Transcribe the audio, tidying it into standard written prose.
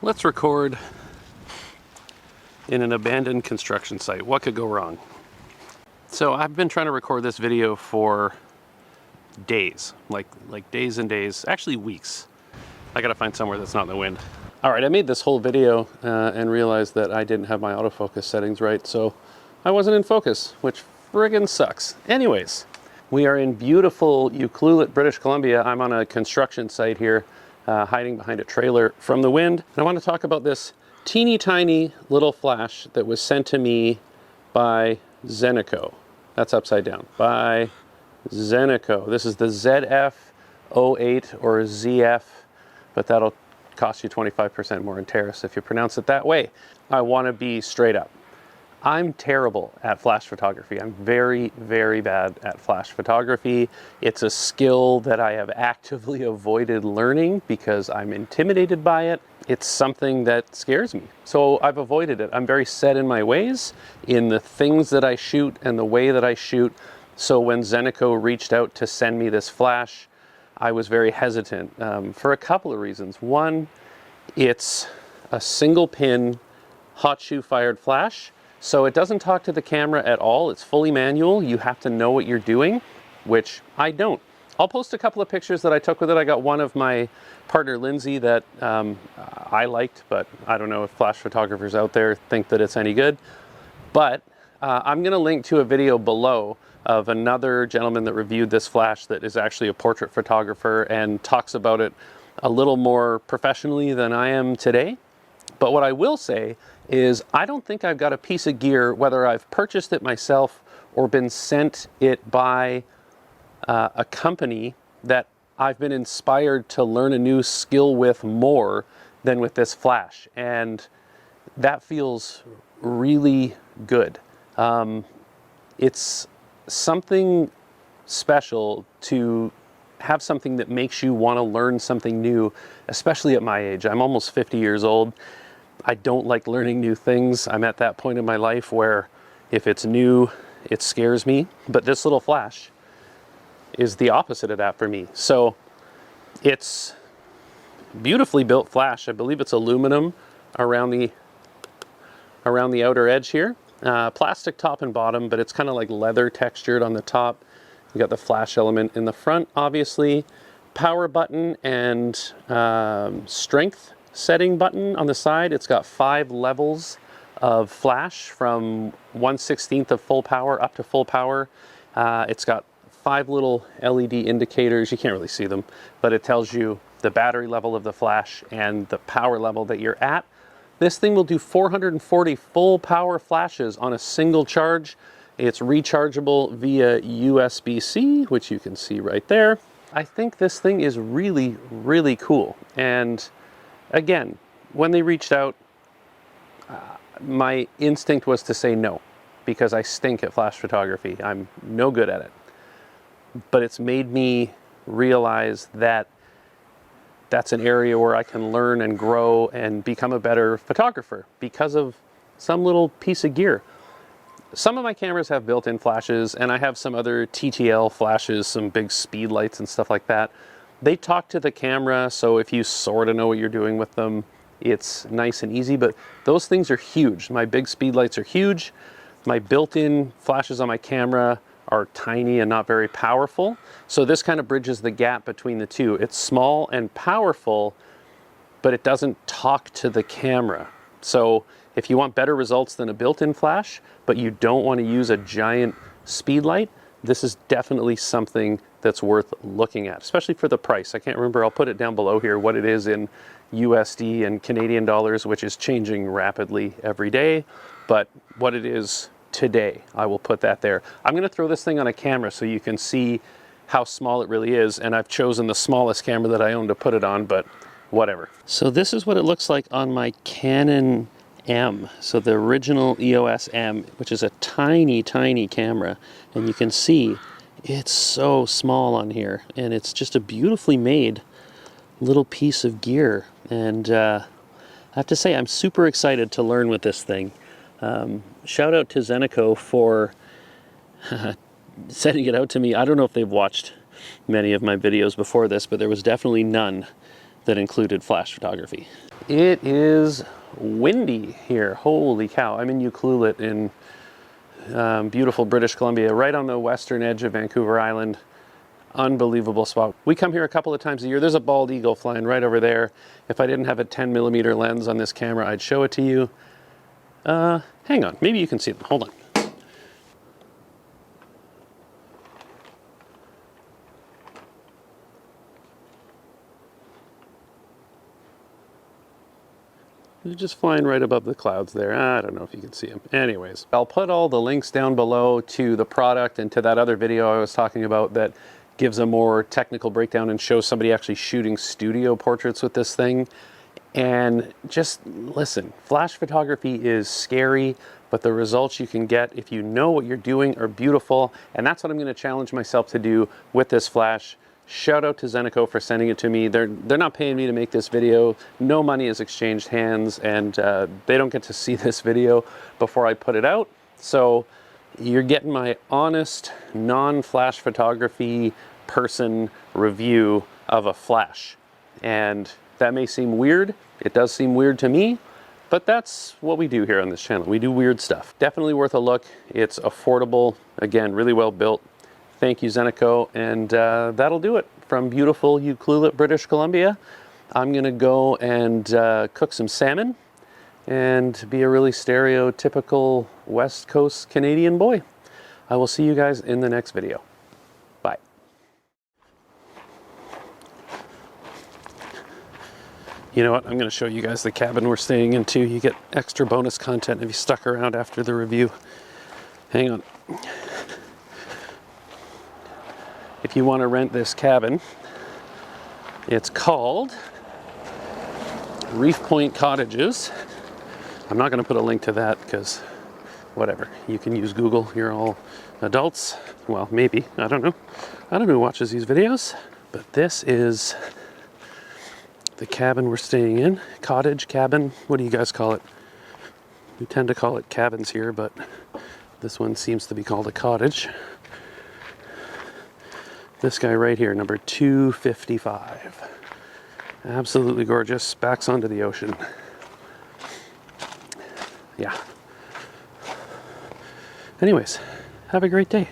Let's record in an abandoned construction site. What could go wrong? So I've been trying to record this video for days, like days and days, actually weeks. I gotta find somewhere that's not in the wind. All right, I made this whole video and realized that I didn't have my autofocus settings right, so I wasn't in focus, which friggin' sucks. Anyways, we are in beautiful Ucluelet, British Columbia. I'm on a construction site here, hiding behind a trailer from the wind. And I want to talk about this teeny tiny little flash that was sent to me by Zeniko. That's upside down. By Zeniko. This is the ZF08 or ZF, but that'll cost you 25% more in tariffs if you pronounce it that way. I want to be straight up. I'm terrible at flash photography. I'm very, very bad at flash photography. It's a skill that I have actively avoided learning because I'm intimidated by it. It's something that scares me. So I've avoided it. I'm very set in my ways, in the things that I shoot and the way that I shoot. So when Zeniko reached out to send me this flash, I was very hesitant for a couple of reasons. One, it's a single pin hot shoe fired flash. So it doesn't talk to the camera at all. It's fully manual. You have to know what you're doing, which I don't. I'll post a couple of pictures that I took with it. I got one of my partner Lindsay that I liked, but I don't know if flash photographers out there think that it's any good. But I'm gonna link to a video below of another gentleman that reviewed this flash that is actually a portrait photographer and talks about it a little more professionally than I am today. But what I will say is I don't think I've got a piece of gear, whether I've purchased it myself or been sent it by a company, that I've been inspired to learn a new skill with more than with this flash. And that feels really good. It's something special to have something that makes you want to learn something new, especially at my age. I'm almost 50 years old. I don't like learning new things. I'm at that point in my life where if it's new, it scares me. But this little flash is the opposite of that for me. So it's beautifully built flash. I believe it's aluminum around the outer edge here. Plastic top and bottom, but it's kind of like leather textured on the top. You got the flash element in the front, obviously. Power button and strength setting button on the side. It's got 5 levels of flash from 1/16 of full power up to full power. It's got 5 little LED indicators. You can't really see them, but it tells you the battery level of the flash and the power level that you're at. This thing will do 440 full power flashes on a single charge. It's rechargeable via USB-C, which you can see right there. I think this thing is really, really cool. And again, when they reached out, my instinct was to say no, because I stink at flash photography. I'm no good at it. But it's made me realize that that's an area where I can learn and grow and become a better photographer because of some little piece of gear. Some of my cameras have built-in flashes, and I have some other TTL flashes, some big speed lights and stuff like that. They talk to the camera, so if you sort of know what you're doing with them, it's nice and easy, but those things are huge. My big speed lights are huge. My built-in flashes on my camera are tiny and not very powerful. So this kind of bridges the gap between the two. It's small and powerful, but it doesn't talk to the camera. So if you want better results than a built-in flash, but you don't want to use a giant speed light, this is definitely something that's worth looking at, especially for the price. I can't remember, I'll put it down below here, what it is in USD and Canadian dollars, which is changing rapidly every day, but what it is today, I will put that there. I'm going to throw this thing on a camera so you can see how small it really is, and I've chosen the smallest camera that I own to put it on, but whatever. So this is what it looks like on my Canon M, so the original EOS M, which is a tiny, tiny camera, and you can see it's so small on here, and it's just a beautifully made little piece of gear. And I have to say, I'm super excited to learn with this thing. Shout out to Zeniko for sending it out to me. I don't know if they've watched many of my videos before this, but there was definitely none that included flash photography. It is windy here. Holy cow. I'm in Ucluelet in beautiful British Columbia, right on the western edge of Vancouver Island. Unbelievable spot. We come here a couple of times a year. There's a bald eagle flying right over there. If I didn't have a 10mm lens on this camera, I'd show it to you. Hang on, maybe you can see them. Hold on. They're just flying right above the clouds there. I don't know if you can see them. Anyways, I'll put all the links down below to the product and to that other video I was talking about that gives a more technical breakdown and shows somebody actually shooting studio portraits with this thing. And just listen, flash photography is scary, but the results you can get if you know what you're doing are beautiful. And that's what I'm going to challenge myself to do with this flash. Shout out to Zeniko for sending it to me. They're not paying me to make this video. No money has exchanged hands, and they don't get to see this video before I put it out. So you're getting my honest, non-flash photography person review of a flash. And that may seem weird. It does seem weird to me, but that's what we do here on this channel. We do weird stuff. Definitely worth a look. It's affordable. Again, really well built. Thank you, Zeniko. And that'll do it from beautiful Ucluelet, British Columbia. I'm gonna go and cook some salmon and be a really stereotypical West Coast Canadian boy. I will see you guys in the next video. Bye. You know what? I'm going to show you guys the cabin we're staying in too. You get extra bonus content if you stuck around after the review. Hang on. If you want to rent this cabin, it's called Reef Point Cottages. I'm not going to put a link to that because whatever. You can use Google. You're all adults. Well, maybe. I don't know. I don't know who watches these videos. But this is the cabin we're staying in. Cottage, cabin. What do you guys call it? We tend to call it cabins here, but this one seems to be called a cottage. This guy right here, number 255. Absolutely gorgeous. Backs onto the ocean. Yeah. Anyways, have a great day.